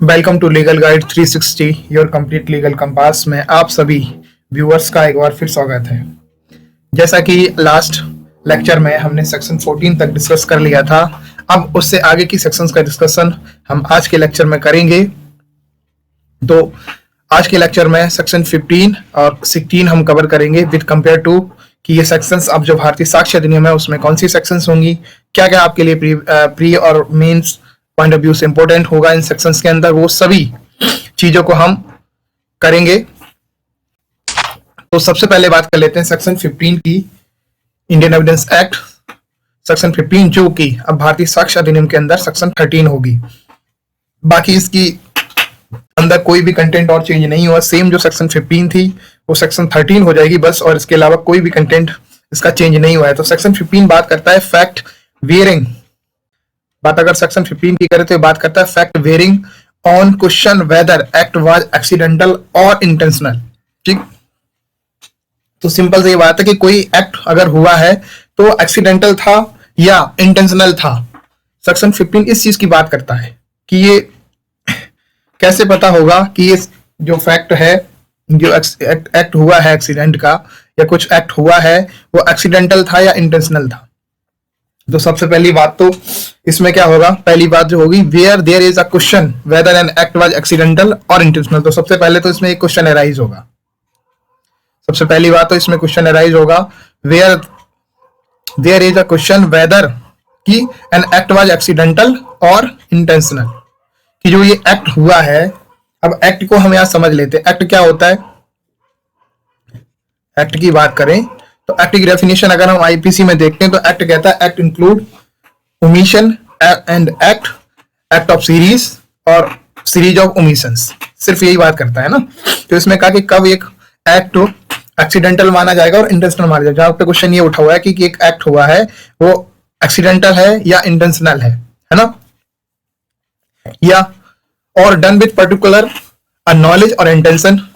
Welcome to legal guide 360 your complete legal compass में आप सभी व्यूअर्स का एक बार फिर स्वागत है। जैसा कि लास्ट लेक्चर में हमने सेक्शन 14 तक डिस्कस कर लिया था, अब उससे आगे की सेक्शंस का डिस्कशन हम आज के लेक्चर में करेंगे। तो आज के लेक्चर में सेक्शन 15 और 16 हम कवर करेंगे विद कंपेयर टू कि ये सेक्शंस अब जो भारतीय साक्ष्य अधिनियम है उसमें कौन सी सेक्शंस होंगी, क्या क्या आपके लिए प्री और मेंस पॉइंट ऑफ व्यू से इंपॉर्टेंट होगा इन सेक्शंस के अंदर, वो सभी चीजों को हम करेंगे। तो सबसे पहले बात कर लेते हैं सेक्शन 15 की, इंडियन एविडेंस एक्ट सेक्शन 15, जो कि अब भारतीय साक्ष्य अधिनियम के अंदर सेक्शन 13 होगी। बाकी इसकी अंदर कोई भी कंटेंट और चेंज नहीं हुआ, सेम जो सेक्शन 15 थी वो सेक्शन 13 हो जाएगी बस, और इसके अलावा कोई भी कंटेंट इसका चेंज नहीं हुआ है। तो सेक्शन 15 बात करता है फैक्ट वेयरिंग। बात अगर सेक्शन 15 की करें तो बात करता है fact wearing on question whether act was accidental और इंटेंशनल। ठीक, तो सिंपल सी बात है कि कोई एक्ट अगर हुआ है तो एक्सीडेंटल था या इंटेंशनल था। सेक्शन 15 इस चीज की बात करता है कि ये कैसे पता होगा कि ये जो फैक्ट है, जो एक्ट हुआ है एक्सीडेंट का या कुछ एक्ट हुआ है वो एक्सीडेंटल था या इंटेंशनल था। तो सबसे पहली बात तो इसमें क्या होगा, पहली बात जो होगी where there is a question whether an act was accidental और इंटेंशनल। तो सबसे पहले तो इसमें एक क्वेश्चन अराइज होगा, सबसे पहली बात तो इसमें क्वेश्चन अराइज होगा where there is a question whether कि एन एक्ट वाज एक्सीडेंटल और इंटेंशनल, कि जो ये एक्ट हुआ है। अब एक्ट को हम यहां समझ लेते हैं, एक्ट क्या होता है। एक्ट की बात करें तो एक्ट की डेफिनेशन अगर हम आईपीसी में देखते हैं तो एक्ट कहता है act include omission and act of series और सीरीज ऑफ ओमिशंस, सिर्फ यही बात करता है ना। तो इसमें कहा कि कब एक एक्ट एक्सीडेंटल माना जाएगा और इंटेंशनल माना जाएगा। जहां पे क्वेश्चन ये उठा हुआ है कि एक एक्ट हुआ है वो एक्सीडेंटल है या इंटेंशनल है ना, या और डन विथ पर्टिकुलर नॉलेज और इंटेंशन।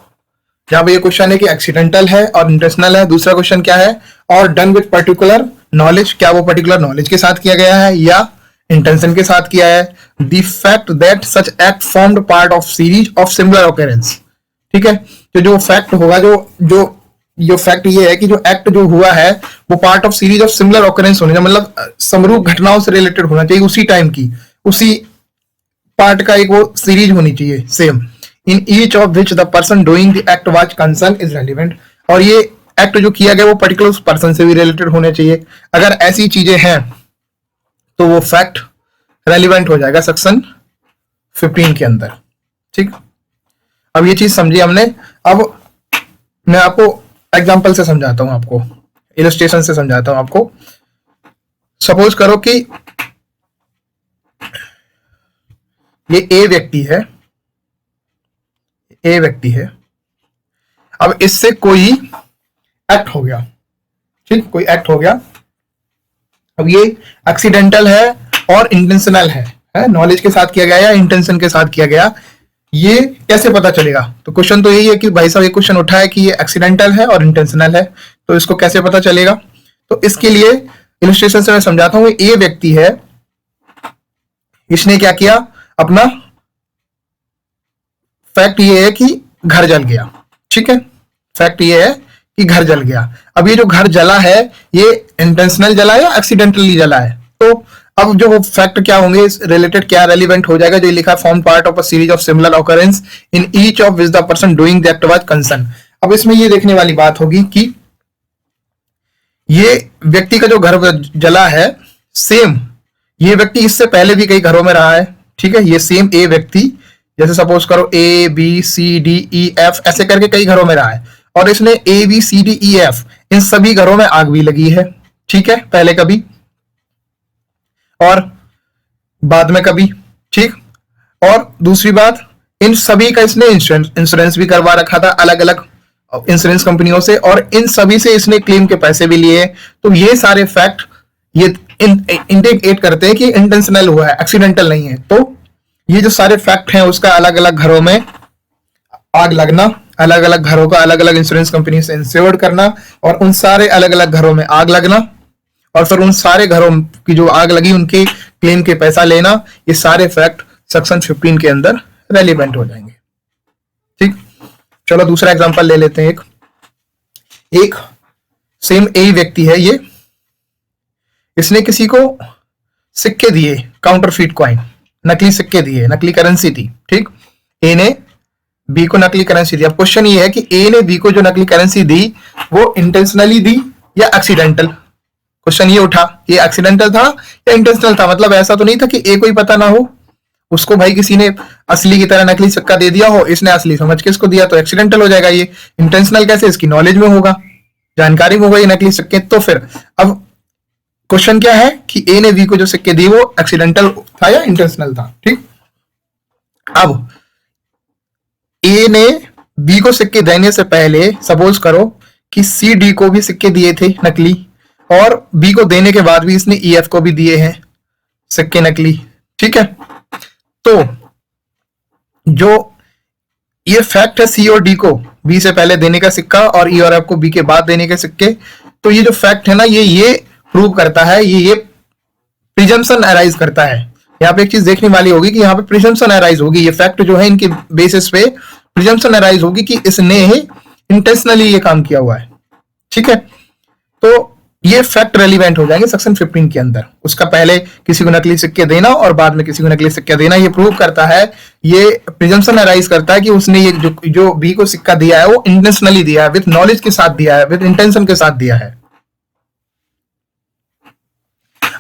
जहां पे ये क्वेश्चन है कि एक्सीडेंटल है और इंटेंशनल है। दूसरा क्वेश्चन क्या है, और डन विथ पर्टिकुलर नॉलेज, क्या वो पर्टिकुलर नॉलेज के साथ किया गया है या इंटेंशन के साथ किया है। The fact that such act formed part of series of similar occurrence. ठीक है, तो जो फैक्ट होगा, जो फैक्ट ये है कि जो एक्ट जो हुआ है वो part of series of similar occurrence होने, मतलब समरूप घटनाओं से रिलेटेड होना चाहिए, उसी टाइम की, उसी पार्ट का एक वो सीरीज होनी चाहिए same. In each of which the person doing the act was concern is relevant, और ये एक्ट जो किया गया वो पर्टिकुलर उस पर्सन से भी रिलेटेड होने चाहिए। अगर ऐसी चीजें हैं तो वो फैक्ट रेलिवेंट हो जाएगा सेक्शन 15 के अंदर। ठीक, अब ये चीज समझी हमने। अब मैं आपको एग्जांपल से समझाता हूं, आपको इलस्ट्रेशन से समझाता हूं आपको। सपोज करो कि ये ए व्यक्ति है, अब इससे कोई एक्ट हो गया। ठीक, कोई एक्ट हो गया, अब ये एक्सीडेंटल है और इंटेंशनल है नॉलेज के साथ किया गया या इंटेंशन के साथ किया गया, ये कैसे पता चलेगा। तो क्वेश्चन तो यही है कि भाई साहब ये क्वेश्चन उठा है कि ये एक्सीडेंटल है और इंटेंशनल है, तो इसको कैसे पता चलेगा। तो इसके लिए इलस्ट्रेशन से मैं समझाता हूं। ए व्यक्ति है, इसने क्या किया, अपना फैक्ट ये है कि घर जल गया। ठीक है, फैक्ट ये है कि घर जल गया। अब ये जो घर जला है ये इंटेंशनल जला है या एक्सीडेंटली जला है, तो अब जो फैक्ट क्या होंगे रिलेटेड, क्या रेलिवेंट हो जाएगा, जो लिखा है form part of a series of similar occurrence in each of which the person doing the act was concern. अब इसमें ये देखने वाली बात होगी कि ये व्यक्ति का जो घर जला है, सेम ये व्यक्ति इससे पहले भी कई घरों में रहा है। ठीक है, ये सेम ए व्यक्ति, जैसे सपोज करो A B C D E F ऐसे करके कई घरों में रहा है, और इसने A B C D E F इन सभी घरों में आग भी लगी है। ठीक है, पहले कभी और बाद में कभी। ठीक, और दूसरी बात, इन सभी का इसने इंश्योरेंस भी करवा रखा था अलग अलग इंश्योरेंस कंपनियों से, और इन सभी से इसने क्लेम के पैसे भी लिए। तो ये सारे फैक्ट ये इंडिकेट करते हैं कि इंटेंशनल हुआ है, एक्सीडेंटल नहीं है। तो ये जो सारे फैक्ट हैं उसका अलग अलग घरों में आग लगना, अलग अलग घरों का अलग अलग इंश्योरेंस कंपनी से इंश्योर्ड करना, और उन सारे अलग अलग घरों में आग लगना, और फिर उन सारे घरों की जो आग लगी उनके क्लेम के पैसा लेना, ये सारे फैक्ट सेक्शन 15 के अंदर रेलिवेंट हो जाएंगे। ठीक, चलो दूसरा एग्जांपल ले लेते हैं। एक सेम ए व्यक्ति है, ये इसने किसी को सिक्के दिए, काउंटरफीट कॉइन, नकली सिक्के दिए, नकली करेंसी थी। ठीक, ए ने बी को नकली करेंसी दी। अब क्वेश्चन ये है कि ए ने बी को जो नकली करेंसी दी वो इंटेंशनली दी या एक्सीडेंटल। क्वेश्चन ये उठा, ये एक्सीडेंटल था या इंटेंशनल था। मतलब ऐसा तो नहीं था कि ए को ही पता ना हो, उसको भाई किसी ने असली की तरह नकली सिक्का दे दिया हो, इसने असली समझ के इसको दिया, तो एक्सीडेंटल हो जाएगा। ये इंटेंशनल कैसे, इसकी नॉलेज में होगा, जानकारी में होगा ये नकली सिक्के। तो फिर अब क्वेश्चन क्या है कि ए ने बी को जो सिक्के दी वो एक्सीडेंटल था या इंटेंशनल था। ठीक, अब ए ने बी को सिक्के देने से पहले सपोज करो कि सी डी को भी सिक्के दिए थे नकली, और बी को देने के बाद भी इसने ई एफ को भी दिए हैं सिक्के नकली। ठीक है, तो जो ये फैक्ट है सी और डी को बी से पहले देने का सिक्का और ई और एफ को बी के बाद देने के सिक्के, तो ये जो फैक्ट है ना ये प्रूव करता है, ये प्रिजम्पशन अराइज करता है। यहाँ पे एक चीज देखने वाली होगी कि यहाँ पे प्रिजम्पशन अराइज होगी, ये फैक्ट जो है इनके बेसिस पे प्रिजम्पशन अराइज होगी कि इसने इंटेंशनली ये काम किया हुआ है। ठीक है, तो ये फैक्ट रेलिवेंट हो जाएंगे सेक्शन 15 के अंदर। उसका पहले किसी को नकली सिक्के देना और बाद में किसी को नकली सिक्के देना, ये प्रूव करता है, ये प्रिजम्पशन अराइज करता है कि उसने ये जो बी को सिक्का दिया है वो इंटेंशनली दिया है, विद नॉलेज के साथ दिया है, विद इंटेंशन के साथ दिया है।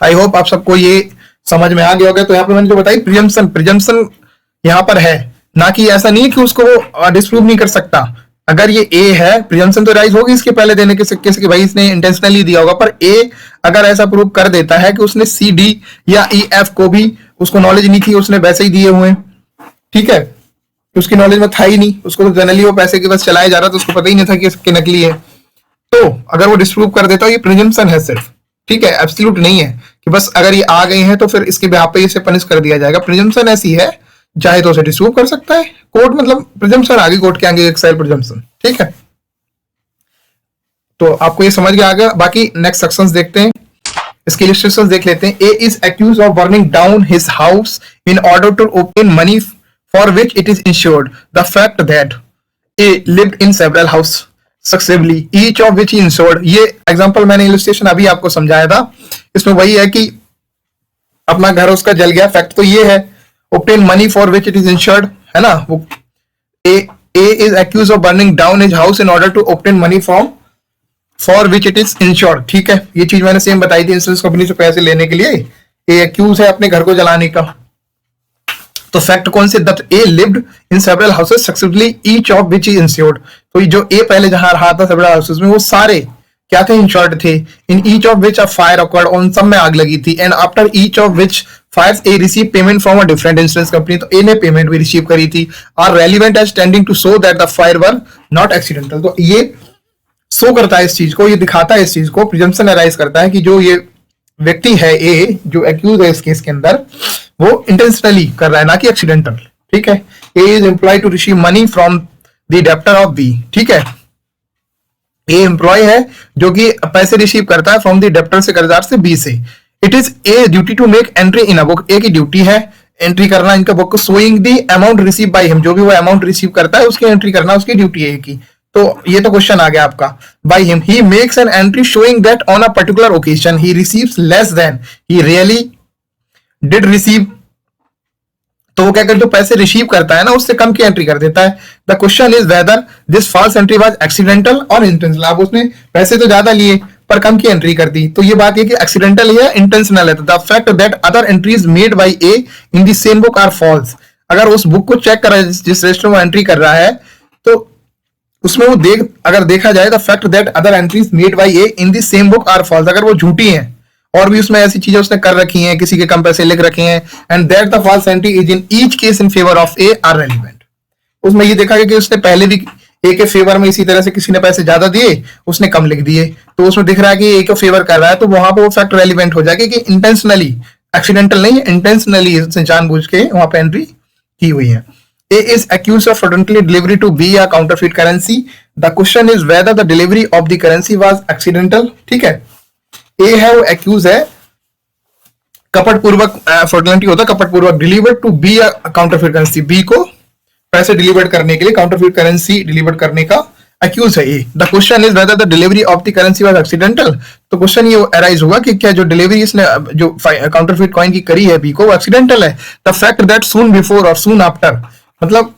आई होप आप सबको ये समझ में आ गया होगा। तो यहाँ पे मैंने जो बताई प्रिजम्पशन यहाँ पर है, ना कि ऐसा नहीं है कि उसको वो डिस्प्रूव नहीं कर सकता। अगर ये ए है, प्रिजम्पशन तो राइज होगी इसके पहले देने के सिक्के से कि भाई इसने इंटेंशनली दिया होगा, पर ए अगर ऐसा प्रूव कर देता है कि उसने सी डी या ई एफ को भी, उसको नॉलेज नहीं थी, उसने वैसे ही दिए हुए, ठीक है, उसकी नॉलेज में था ही नहीं, उसको तो जनरली वो पैसे के बस चलाया जा रहा था, उसको पता ही नहीं था कि सिक्के नकली है। तो अगर वो डिस्प्रूव कर देता है, ये प्रिजम्पशन है सिर्फ, ठीक है, एब्सोल्यूट नहीं है कि बस अगर ये आ गए हैं तो फिर इसके बिहाफ पे इसे पनिश कर दिया जाएगा। प्रिजम्पशन ऐसी है, चाहे तो उसे डिस्प्रूव कर सकता है कोर्ट, मतलब प्रिजम्पशन आगे कोर्ट के आगे एक्साइल प्रिजम्पशन। ठीक है, तो आपको ये समझ गया आ गया। बाकी नेक्स्ट सेक्शंस देखते हैं, इसके इलस्ट्रेशंस देख लेते हैं। A is accused of burning down his house in order to obtain money for which it is insured the fact that A lived in several house successfully each of which he insured. ये example मैंने illustration अभी आपको समझाया था, इसमें वही है कि अपना घर उसका जल गया, फैक्ट तो ये है, obtain money for which it is insured, है ना। वो A is accused of burning down his house in order to obtain money for which it is insured। ठीक है, ये चीज मैंने सेम बताई थी, इंश्योरेंस कंपनी से पैसे लेने के लिए A accused है अपने घर को जलाने का। तो फैक्ट कौन से, that A lived in several houses successfully each of which is insured। तो जो A पहले जहां रहा था several houses में, वो सारे क्या थे, इंश्योर्ड थे। In each of which a fire occurred, उन सब में आग लगी थी। And after each of which fires A receive payment from a different insurance company, तो ए ने पेमेंट भी रिसीव करी थी। Are relevant as standing to show that the fire were not accidental. तो ये शो करता है इस चीज को, ये दिखाता है इस चीज को, प्रिजम्पशन अराइज करता है कि जो ये व्यक्ति है ए, जो एक्यूज है इस केस के अंदर, वो इंटेंशनली कर रहा है, ना कि एक्सीडेंटल। ठीक है, A is employ to receive money from the debtor of B. ठीक है, ए एम्प्लॉय है जो कि पैसे रिसीव करता है फ्रॉम द डेप्टर से, कर्जदार से, बी से। It is a duty to make entry in a book, A की ड्यूटी है एंट्री करना इनका book, showing the amount receive by him, जो भी वो अमाउंट रिसीव करता है उसकी एंट्री करना उसकी ड्यूटी है की। तो ये तो क्वेश्चन आ गया आपका, by him he makes an entry showing that on a particular occasion he receives less than he really did receive. तो वो क्या कर, जो पैसे रिसीव करता है ना उससे कम की एंट्री कर देता है। The question is whether this false entry was accidental और इंटेंशनल। अब उसने पैसे तो ज्यादा लिए पर कम की एंट्री कर दी, तो ये बात है कि एक्सीडेंटल है इंटेंशनल है। The fact that other entries made by A in the same book are false. अगर उस बुक को चेक कर रहा है जिस रजिस्टर में एंट्री कर रहा है, तो उसमें वो अगर देखा जाए the fact that other entries made by A in the same book are false, अगर वो झूठी हैं और भी उसमें ऐसी चीजें उसने कर रखी हैं, किसी के कम पैसे लिख रखे हैं, and that the false entry is in each case in favour of A are relevant. उसमें ये देखा गया कि उसने पहले भी ए के फेवर में इसी तरह से किसी ने पैसे ज्यादा दिए, उसने कम लिख दिए, तो उसमें दिख रहा है कि ए को फेवर कर रहा है, तो वहां पर वो फैक्ट रेलिवेंट हो जाएगा कि इंटेंशनली, एक्सीडेंटल नहीं है, इंटेंशनली जानबूझ के वहां पे एंट्री की हुई है। A is accused of fraudulently delivery to B a counterfeit currency. The question is whether the delivery of the currency was accidental। ठीक है, A है वो accused है, कपटपूर्वक fraudulently होता है कपटपूर्वक, delivered to B a counterfeit currency, B को पैसे deliver करने के लिए, काउंटरफीट करेंसी डिलीवर करने का अक्यूज है ये। The question is whether the delivery of the currency was accidental. तो क्वेश्चन ये अराइज होगा कि क्या जो डिलीवरी इसने जो काउंटरफीट कॉइन की करी है बी को, वो एक्सीडेंटल है। The fact that soon before और सून आफ्टर, मतलब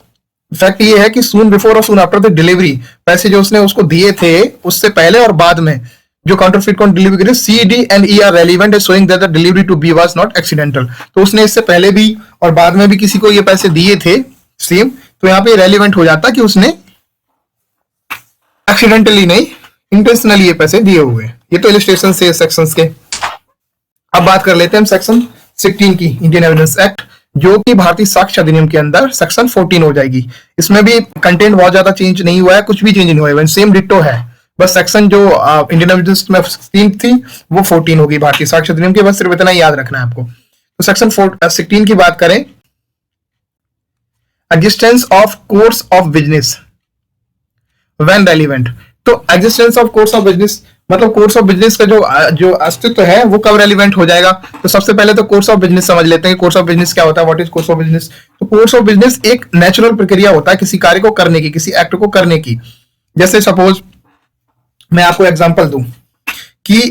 फैक्ट ये है कि सून बिफोर और सून आफ्टर द डिलीवरी, पैसे जो उसने उसको दिए थे उससे पहले और बाद में जो काउंटरफीट कॉइन डिलीवरी करी, C D and E are relevant is showing that the delivery to B was not accidental. तो उसने इससे पहले भी और बाद में भी किसी को ये पैसे दिए थे सेम, तो यहाँ पे रेलिवेंट हो जाता कि उसने एक्सीडेंटली नहीं, इंटेंशनली ये पैसे दिए हुए। ये तो इलस्ट्रेशन से सेक्शंस के। अब बात कर लेते हैं हम सेक्शन 16 की, इंडियन एविडेंस एक्ट, जो कि भारतीय साक्ष्य अधिनियम के अंदर सेक्शन 14 हो जाएगी। इसमें भी कंटेंट बहुत ज्यादा चेंज नहीं हुआ है, कुछ भी चेंज नहीं हुआ है, सेम डिट्टो है। बस सेक्शन जो इंडियन एविडेंस में 16 थी वो 14 होगी भारतीय साक्ष्य अधिनियम की, बस सिर्फ इतना याद रखना है आपको। तो सेक्शन 16 की बात करें, existence of course of business when relevant. तो existence of course of business मतलब कोर्स ऑफ बिजनेस का जो अस्तित्व है वो कब रेलिवेंट हो जाएगा। तो सबसे पहले तो कोर्स ऑफ बिजनेस समझ लेते हैं। कोर्स ऑफ बिजनेस क्या होता है, what is course of business. तो कोर्स ऑफ बिजनेस एक नेचुरल प्रक्रिया होता है किसी कार्य को करने की, किसी एक्ट को करने की। जैसे सपोज मैं आपको एग्जांपल दूं कि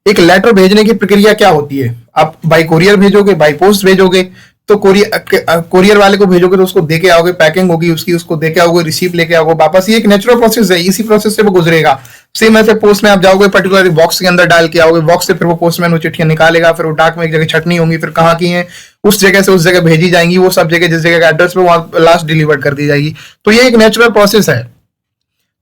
एक लेटर भेजने की प्रक्रिया क्या होती है। आप बाय कोरियर भेजोगे, बाय पोस्ट भेजोगे, तो कोरियर वाले को भेजोगे तो उसको देके आओगे, पैकिंग होगी उसकी, उसको देके आओगे, रिसीव लेके आओगे वापस। ये एक नेचुरल प्रोसेस है, इसी प्रोसेस से वो गुजरेगा। सेम ऐसे पोस्ट में आप जाओगे, पर्टिकुलर बॉक्स के अंदर डाल के आओगे, बॉक्स से फिर वो पोस्टमैन वो चिट्ठियां निकालेगा, फिर वो डाक में एक जगह छटनी होंगी, फिर कहाँ की है उस जगह से उस जगह भेजी जाएंगी, वो सब जगह जिस जगह का एड्रेस पे वहां लास्ट डिलीवर कर दी जाएगी। तो ये एक नेचुरल प्रोसेस है।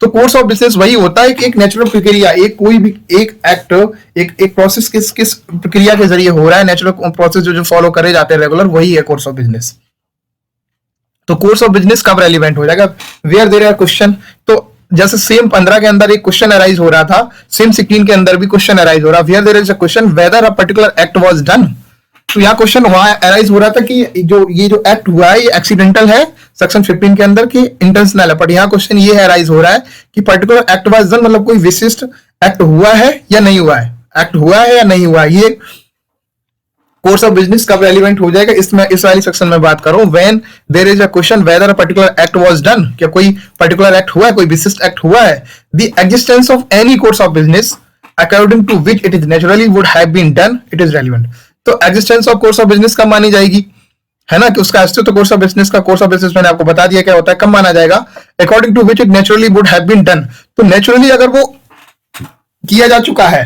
तो कोर्स ऑफ बिजनेस वही होता है कि एक नेचुरल प्रक्रिया, एक कोई भी एक एक्ट, एक प्रोसेस किस प्रक्रिया के जरिए हो रहा है, नेचुरल प्रोसेस जो फॉलो करे जाते हैं रेगुलर, वही है कोर्स ऑफ बिजनेस। तो कोर्स ऑफ बिजनेस कब रेलिवेंट हो जाएगा, वेयर देयर आर क्वेश्चन। तो जैसे सेम 15 के अंदर एक क्वेश्चन अराइज हो रहा था, सेम 16 के अंदर भी क्वेश्चन अराइज हो रहा है, where there is a question whether a particular act was done. तो यहाँ क्वेश्चन वहां अराइज हो रहा था कि ये जो एक्ट हुआ है ये एक्सीडेंटल है सेक्शन 15 के अंदर, की इंटेंशनल है। बट यहाँ क्वेश्चन ये अराइज हो रहा है कि पर्टिकुलर एक्ट वाज डन, मतलब कोई विशिष्ट एक्ट हुआ है या नहीं हुआ है, एक्ट हुआ है या नहीं हुआ है। ये कोर्स ऑफ बिजनेस कब रेलिवेंट हो जाएगा, इसमें इस वाली सेक्शन में बात करूं, when there is a question whether a particular act was done, क्या कोई पर्टिकुलर एक्ट हुआ है, कोई विशिष्ट एक्ट हुआ है। The existence of any course of business according to which it is naturally would have been done, it is relevant. तो existence of course of business कब मानी जाएगी, है ना, कि उसका अस्तित्व कोर्स ऑफ बिजनेस का, कोर्स ऑफ बिजनेस मैंने आपको बता दिया क्या होता है, कब माना जाएगा, according to which it naturally would have been done. तो नेचुरली अगर वो किया जा चुका है,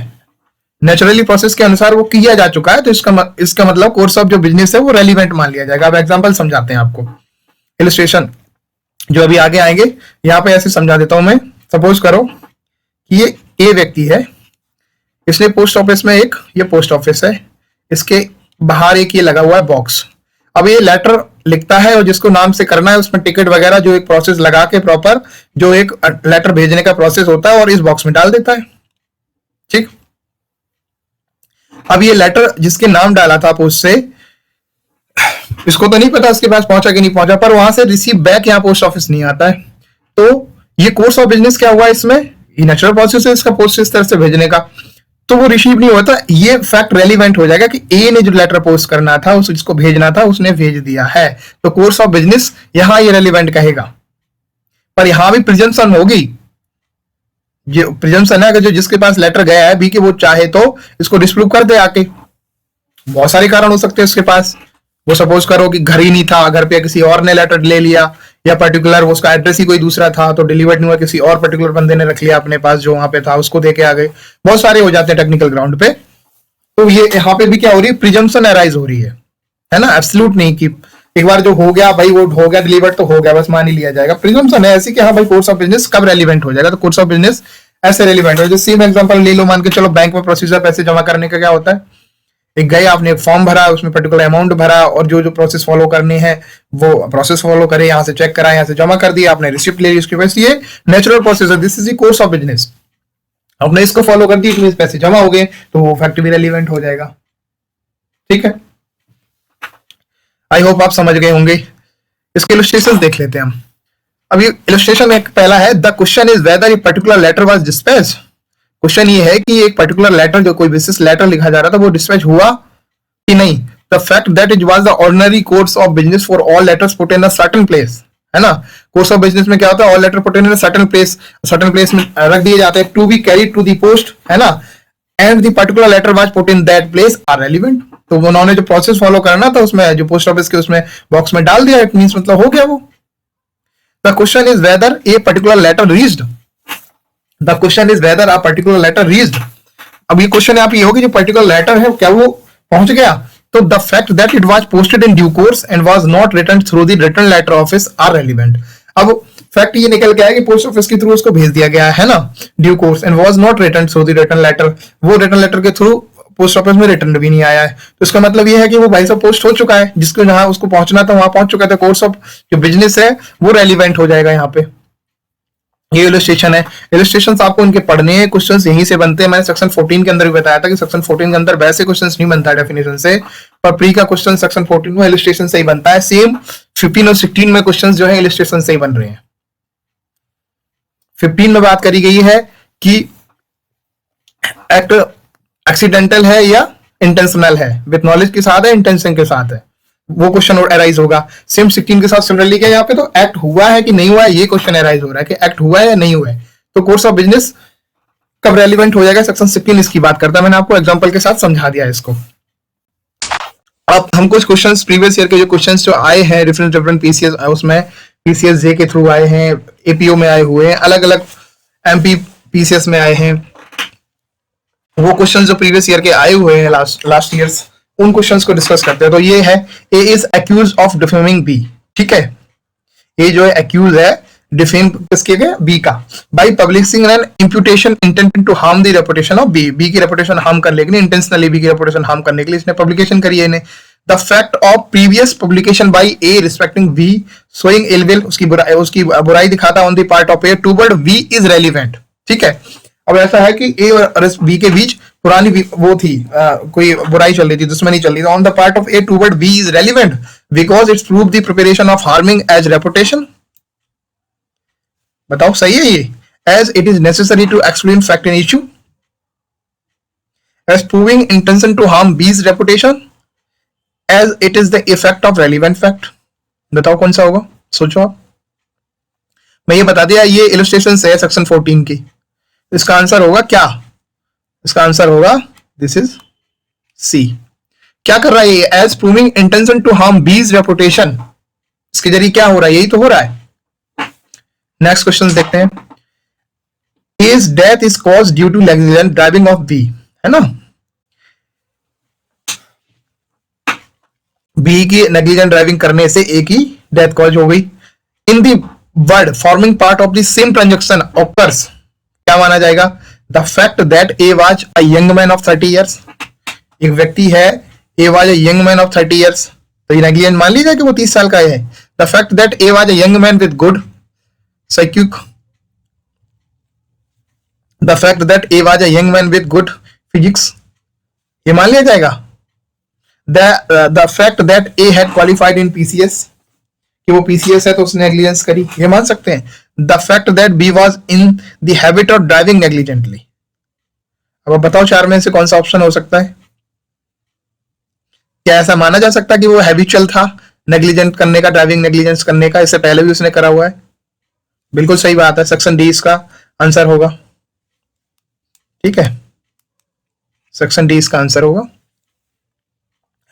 नेचुरली प्रोसेस के अनुसार वो किया जा चुका है, तो इसका मतलब कोर्स ऑफ जो बिजनेस है वो रेलिवेंट मान लिया जाएगा। अब एग्जांपल समझाते हैं आपको, इलस्ट्रेशन जो अभी आगे आएंगे, यहां पे ऐसे समझा देता हूं मैं। सपोज करो कि ये ए व्यक्ति है, इसने पोस्ट ऑफिस में ये पोस्ट ऑफिस है, इसके बाहर एक ये लगा हुआ है बॉक्स। अब ये लेटर लिखता है और जिसको नाम से करना है उसमें टिकट वगैरह जो एक प्रोसेस लगा के प्रॉपर जो एक लेटर भेजने का प्रोसेस होता है और इस बॉक्स में डाल देता है, ठीक। अब ये लेटर जिसके नाम डाला था पोस्ट से, इसको तो नहीं पता उसके पास पहुंचा कि नहीं पहुंचा, पर वहां से रिसीव बैक यहाँ पोस्ट ऑफिस नहीं आता है। तो ये कोर्स ऑफ बिजनेस क्या हुआ इसमें, ये नेचुरल प्रोसेस है इसका पोस्ट इस तरह से भेजने का, तो वो रिसीव नहीं होता। ये फैक्ट रेलिवेंट हो जाएगा कि ए ने जो लेटर पोस्ट करना था, जिसको भेजना था, उसने भेज दिया है। तो कोर्स ऑफ बिजनेस यहां ये रेलिवेंट कहेगा, पर यहां भी प्रिजम्पशन होगी। ये प्रिजम्पशन है कि जो जिसके पास लेटर गया है बी के, वो चाहे तो इसको डिस्प्रूव कर दे आके। बहुत सारे कारण हो सकते हैं उसके पास। वो सपोज करो कि घर ही नहीं था, घर पे किसी और ने लेटर ले लिया, या पर्टिकुलर उसका एड्रेस ही कोई दूसरा था तो डिलीवर्ड नहीं हुआ, किसी और पर्टिकुलर बंदे ने रख लिया अपने पास जो वहां पे था, उसको देके आ गए। बहुत सारे हो जाते हैं टेक्निकल ग्राउंड पे। तो ये यहाँ पे भी क्या हो रही है, प्रिजम्पशन अराइज हो रही है ना, एब्सोल्यूट नहीं कि एक बार जो हो गया भाई वो हो गया डिलीवर्ड तो हो गया बस मान ही लिया जाएगा। प्रिजम्पशन है ऐसी कि हाँ भाई कोर्स ऑफ बिजनेस कब रेलिवेंट हो जाएगा, तो कोर्स ऑफ बिजनेस ऐसे रेलिवेंट हो। सेम एग्जांपल ले लो, मान के चलो बैंक में प्रोसीजर पैसे जमा करने का क्या होता है, एक गए आपने एक फॉर्म भरा, उसमें पर्टिकुलर अमाउंट भरा और जो प्रोसेस फॉलो करने हैं वो प्रोसेस फॉलो करे, यहाँ से चेक करा, यहाँ से जमा कर दिया, आपने रिसिप्ट ले ली उसके पास। ये नेचुरल प्रोसेस है, this is the course of business. आपने इसको फॉलो कर दी तो पैसे जमा हो गए, तो वो फैक्ट भी रेलिवेंट हो जाएगा, ठीक है। आई होप आप समझ गए होंगे। इसके इलस्ट्रेशन देख लेते हैं हम। अब ये इलस्ट्रेशन एक पहला है, the question is whether a particular letter was dispatch. क्वेश्चन ये है कि एक पर्टिकुलर लेटर, जो कोई विशेष लेटर लिखा जा रहा था, वो डिस्पैच हुआ कि नहीं। The fact that it was the ordinary course of business for all letters put in a certain place. है ना। कोर्स ऑफ बिजनेस में क्या होता है, all letter put in certain place में रख दिए जाते हैं, to be carried to the post, है ना, and the particular letter was put in that place are relevant. तो उन्होंने जो प्रोसेस फॉलो करना था उसमें जो पोस्ट ऑफिस के उसमें बॉक्स में डाल दिया, इट मींस मतलब हो गया वो। The question is whether a particular letter reached, the question is whether a particular letter reached. अब ये क्वेश्चन आप ये होगी जो पर्टिकुलर लेटर है क्या वो पहुंच गया, तो the fact that it was posted in due course and was not return through the return letter office are relevant. अब फैक्ट ये निकल के आया कि पोस्ट ऑफिस के थ्रू उसको भेज दिया गया है ना due course, and was not return through the return letter, वो रिटर्न लेटर के थ्रू पोस्ट ऑफिस में रिटर्न भी नहीं आया है। तो इसका मतलब ये है कि वो भाई साहब पोस्ट हो चुका है, जिसको जहां उसको पहुंचना था वहां पहुंच चुका था। कोर्स ऑफ जो बिजनेस है वो रेलिवेंट हो जाएगा यहाँ पे। ये इलस्ट्रेशन है, इलस्ट्रेशंस आपको उनके पढ़ने हैं, क्वेश्चंस यहीं से बनते हैं। मैंने सेक्शन 14 के अंदर भी बताया था कि सेक्शन 14 के अंदर वैसे क्वेश्चंस नहीं बनता है डेफिनेशन से, पर प्री का क्वेश्चन सेक्शन 14 में इलस्ट्रेशन से ही बनता है। सेम 15 और 16 में क्वेश्चंस जो है इलस्ट्रेशन से ही बन रहे हैं। 15 में बात करी गई है कि एक्ट एक्सीडेंटल है या इंटेंशनल है, विथ नॉलेज के साथ है, इंटेंशन के साथ है, वो क्वेश्चन अराइज होगा। सेम 16 के साथ सिमिलरली क्या यहाँ पे तो एक्ट हुआ है कि नहीं हुआ है, ये क्वेश्चन अराइज हो रहा है कि एक्ट हुआ है या नहीं हुआ है। तो कोर्स ऑफ बिजनेस कब रेलिवेंट हो जाएगा, सेक्शन 16 इसकी बात करता है। मैंने आपको एग्जांपल के साथ समझा दिया इसको। अब हम कुछ क्वेश्चंस प्रीवियस ईयर के जो क्वेश्चंस जो आए हैं डिफरेंट पीसीएस, उसमें पीसीएस जे के थ्रू आए हैं, एपीओ में आए हुए हैं, अलग अलग एमपी पीसीएस में आए हैं, वो क्वेश्चन जो प्रीवियस ईयर के आए हुए हैं लास्ट ईयर्स, उन क्वेश्चंस को डिस्कस करते हैं। तो ये है A is accuse of defaming B, ठीक है, ये जो है एक्यूज है डिफेम किसके गए, बी का, by publishing an imputation intended to harm the reputation of B, B की रेपुटेशन हार्म करने के लिए, इंटेंशनली बी की रेपुटेशन हार्म करने के लिए इसने पब्लिकेशन करी है इन्हें। The fact of previous publication by A respecting B showing ill will, उसकी बुराई दिखाता on the part of A toward B is relevant, ठीक है। अब ऐसा है कि ए और बी के बीच पुरानी वो थी, कोई बुराई चल रही थी, दुश्मनी चल रही थी, on the part of A toward B is relevant because it's prove the preparation of harming A's reputation. बताओ सही है ये, as it is necessary to explain fact in issue, as proving intention to harm B's reputation, as it is the effect of relevant fact. बताओ कौन सा होगा, सोचो आप। मैं ये बता दिया, ये इलस्ट्रेशन है सेक्शन 14 की। इसका आंसर होगा क्या, इसका आंसर होगा दिस इज सी। क्या कर रहा है ये, as proving intention to harm B's reputation, इसके जरिए क्या हो रहा है, यही तो हो रहा है। नेक्स्ट क्वेश्चन देखते हैं, his death is cause due to negligent driving of B, है ना, बी की नेग्लिजेंट ड्राइविंग करने से ए की डेथ कॉज हो गई। In the word forming part of the same transaction occurs, क्या माना जाएगा, the fact that A was a young man of 30 years, एक व्यक्ति है A was a young man of 30 years, तो ये नेग्लिजेंट मान लीजिए कि वो 30 साल का है। The fact that A was a young man with good psychic, the fact that A was a young man with good physics, ये मान लिया जाएगा। The fact that A had qualified in PCS, कि वो पीसीएस है तो उसने negligence करी, ये मान सकते हैं। The fact that B was in the habit of driving negligently, अब बताओ चार में से कौन सा ऑप्शन हो सकता है। क्या ऐसा माना जा सकता है कि वो हैबिचुअल था नेग्लिजेंट करने का, ड्राइविंग नेग्लिजेंस करने का, इससे पहले भी उसने करा हुआ है। बिल्कुल सही बात है, सेक्शन डी इसका आंसर होगा, ठीक है, सेक्शन डी इसका आंसर होगा।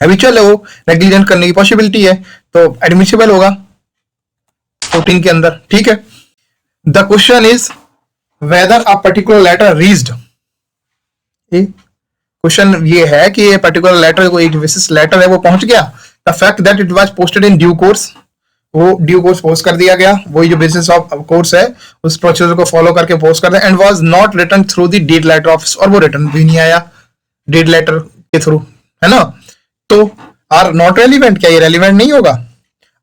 हैबिचुअल है वो, नेग्लिजेंट करने की पॉसिबिलिटी है, तो एडमिसिबल होगा 14 के अंदर, ठीक है। The question is whether a particular letter reached, question ये है कि ये पर्टिकुलर लेटर, कोई एक विशेष लेटर है वो पहुंच गया। The fact that it was posted in due course, वो ड्यू कोर्स पोस्ट कर दिया गया, वही जो बिजनेस ऑफ कोर्स है उस प्रोसीजर को फॉलो करके पोस्ट कर दिया, and was not return through the dead letter office, और वो रिटर्न भी नहीं आया डेट लेटर के थ्रू, है ना। तो आर नॉट रेलिवेंट, क्या ये रेलिवेंट नहीं होगा,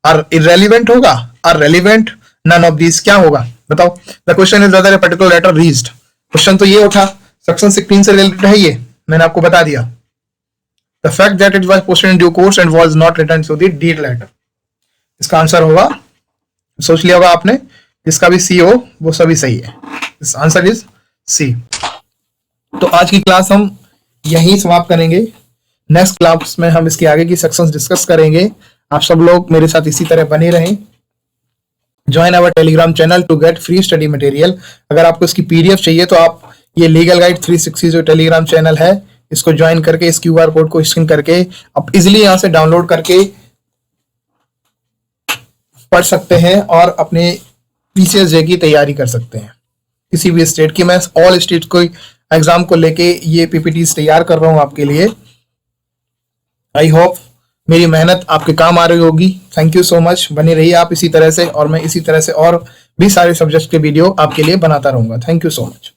आर इररेलिवेंट होगा, or relevant, none of these, क्या होगा बताओ। The question is whether a particular letter reached, question तो ये उठा, सेक्शन 16 से रिलेटेड है ये, मैंने आपको बता दिया। The fact that it was posted in due course and was not return to the dead letter, इसका आंसर होगा, सोच लिया होगा आपने, जिसका भी सी हो वो सभी सही है, इस आंसर इज सी। तो आज की क्लास हम यहीं समाप्त करेंगे, नेक्स्ट क्लास में हम इसके आगे की सेक्शंस डिस्कस करेंगे। आप सब लोग मेरे साथ इसी तरह बने रहें। Join our Telegram channel to get free study material. अगर आपको इसकी पीडीएफ चाहिए तो आप ये लीगल गाइड 360 जो टेलीग्राम चैनल है इसको ज्वाइन करके इस क्यूआर कोड को स्कैन करके आप इजिली यहाँ से डाउनलोड करके पढ़ सकते हैं और अपने पीसीएसजे की तैयारी कर सकते हैं किसी भी स्टेट की। मैं ऑल स्टेट को एग्जाम को लेके ये पीपीटीज तैयार कर रहा हूँ आपके लिए। आई होप मेरी मेहनत आपके काम आ रही होगी। Thank you so much. बने रहिए आप इसी तरह से और मैं इसी तरह से और भी सारे सब्जेक्ट के वीडियो आपके लिए बनाता रहूंगा। Thank you so much.